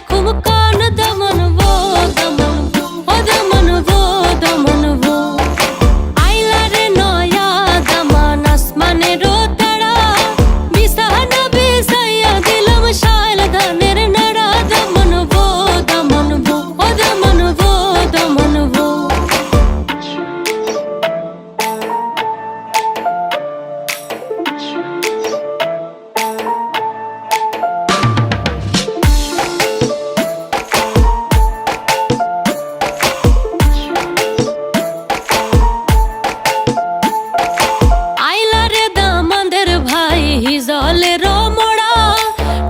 খুব কান দমন ভো দমন ও দমন ভো দমন ভো আইলা রে নয়া দমন আসমানেরও তারা বিছানা বিছাইয়া দিলাম শাল ধানের নাড়া দমন ভো ও দমন ভো দমন ভো জলের মোড়া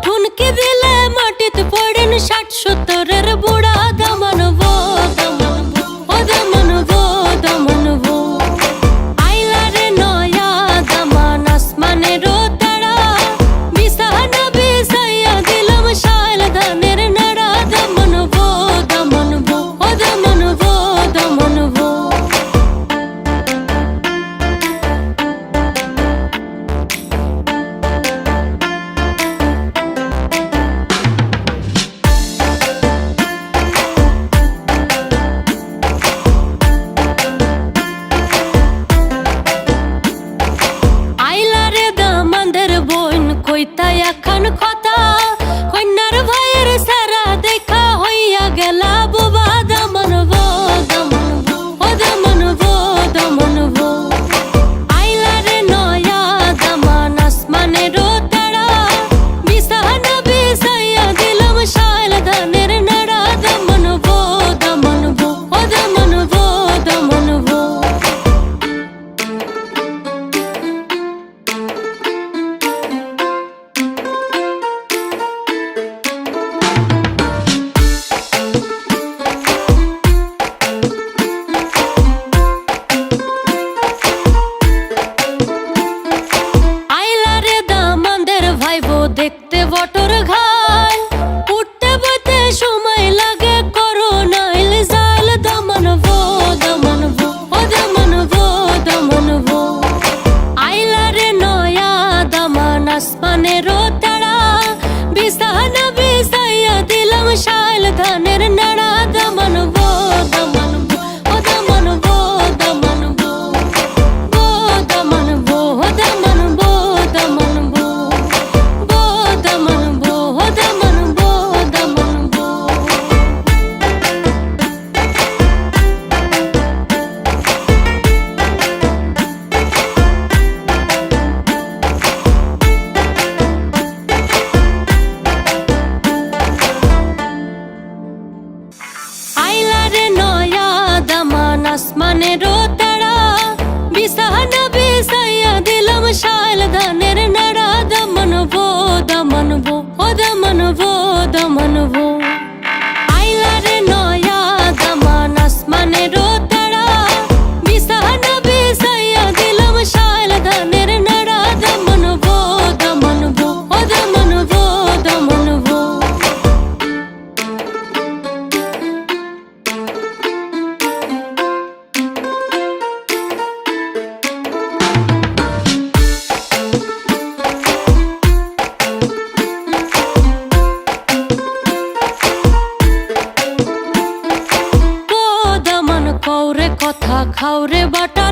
ঠুনকি দিলে মাটিতে পড়েন ৬০-৭০-এর বুড়া দমন ভো ও দমন ভো দমন ভো আইলা রে নয়া দমন আসমানেরও তারা বিছানা বিছাইয়া দিলাম শাল ধানের নাড়া দমন ভো ও দমন ভো দমন ভো কইতা এখন কথা কন্যার ভাইয়ের সারা দেখা হইয়া গেলা বুবা দমন ভো ও দমন ভো দমন ভো আইলা রে নয়া দমন আসমানেরও তারা বিছানা বিছাইয়া দিলাম শাল ধানের নাড়া দমন ভো ও দমন ভো দমন ভো দেখতে বটর ঘাল উঠতে বইতে সময় লাগে করো নাইল জাল দমন ভো ও দমন ভো দমন ভো আইলা রে নয়া দমন আসমানেরও তারা বিছানা বিছাইয়া দিলাম শাল ধানের নাড়া দমন ভো ও দমন ভো দমন ভো দমন ভো দমন ভো দমন ভো আসমানেরও তারা বিছানা বিছাইয়া দিলাম শাল ধানের নাড়া দমন ভো ও দমন ভো দমন ভো আইলা রে নয়া দমন আসমানেরও তারা বিছানা বিছাইয়া দিলাম শাল ধানের নাড়া দমন ভো ও দমন ভো দমন ভো কথা খাওরে বাটা